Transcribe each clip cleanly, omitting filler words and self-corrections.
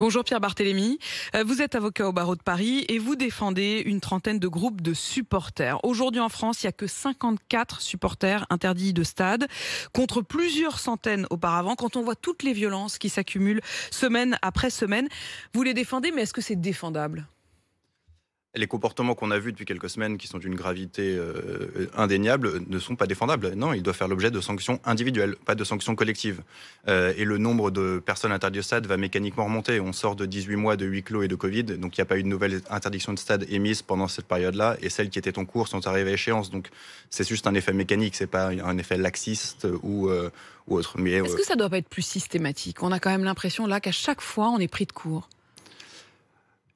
Bonjour Pierre Barthélémy, vous êtes avocat au barreau de Paris et vous défendez une trentaine de groupes de supporters. Aujourd'hui en France, il n'y a que 54 supporters interdits de stade, contre plusieurs centaines auparavant. Quand on voit toutes les violences qui s'accumulent semaine après semaine, vous les défendez, mais est-ce que c'est défendable ? Les comportements qu'on a vus depuis quelques semaines, qui sont d'une gravité indéniable, ne sont pas défendables. Non, ils doivent faire l'objet de sanctions individuelles, pas de sanctions collectives. Et le nombre de personnes interdites de stade va mécaniquement remonter. On sort de 18 mois de huis clos et de Covid, donc il n'y a pas eu de nouvelles interdictions de stade émises pendant cette période-là, et celles qui étaient en cours sont arrivées à échéance. Donc c'est juste un effet mécanique, c'est pas un effet laxiste ou autre. Mais est-ce que ça ne doit pas être plus systématique ? On a quand même l'impression là qu'à chaque fois, on est pris de court.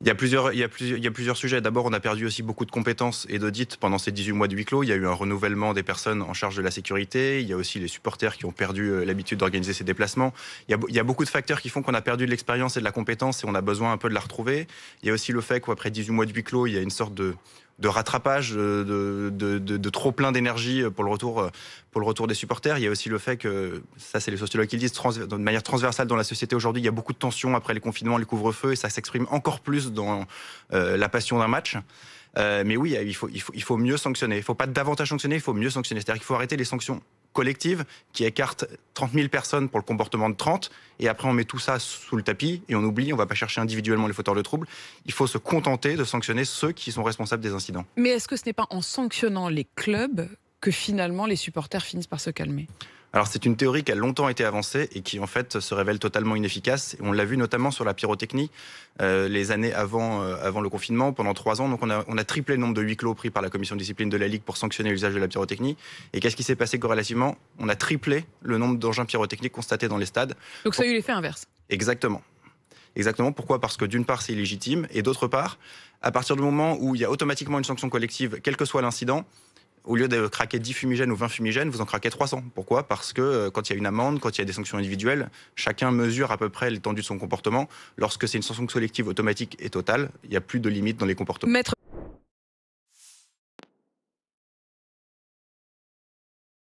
Il y a plusieurs sujets. D'abord, on a perdu aussi beaucoup de compétences et d'audits pendant ces 18 mois de huis clos. Il y a eu un renouvellement des personnes en charge de la sécurité. Il y a aussi les supporters qui ont perdu l'habitude d'organiser ces déplacements. Il y a beaucoup de facteurs qui font qu'on a perdu de l'expérience et de la compétence et on a besoin un peu de la retrouver. Il y a aussi le fait qu'après 18 mois de huis clos, il y a une sorte de rattrapage, de trop plein d'énergie pour le retour des supporters. Il y a aussi le fait que, ça c'est les sociologues qui le disent, de manière transversale dans la société aujourd'hui, il y a beaucoup de tensions après les confinements, les couvre-feux, et ça s'exprime encore plus dans la passion d'un match. Mais oui, il faut mieux sanctionner. Il ne faut pas davantage sanctionner, il faut mieux sanctionner. C'est-à-dire qu'il faut arrêter les sanctions collectives qui écartent 30 000 personnes pour le comportement de 30, et après on met tout ça sous le tapis et on oublie, on ne va pas chercher individuellement les fauteurs de troubles. Il faut se contenter de sanctionner ceux qui sont responsables des incidents. Mais est-ce que ce n'est pas en sanctionnant les clubs que finalement les supporters finissent par se calmer ? Alors c'est une théorie qui a longtemps été avancée et qui en fait se révèle totalement inefficace. On l'a vu notamment sur la pyrotechnie les années avant le confinement, pendant 3 ans. Donc on a triplé le nombre de huis clos pris par la commission de discipline de la Ligue pour sanctionner l'usage de la pyrotechnie. Et qu'est-ce qui s'est passé corrélativement ? On a triplé le nombre d'engins pyrotechniques constatés dans les stades. Donc ça a eu l'effet inverse. Exactement. Exactement. Pourquoi ? Parce que d'une part c'est illégitime et d'autre part, à partir du moment où il y a automatiquement une sanction collective, quel que soit l'incident, au lieu de craquer 10 fumigènes ou 20 fumigènes, vous en craquez 300. Pourquoi ? Parce que quand il y a une amende, quand il y a des sanctions individuelles, chacun mesure à peu près l'étendue de son comportement. Lorsque c'est une sanction collective automatique et totale, il n'y a plus de limite dans les comportements. Maître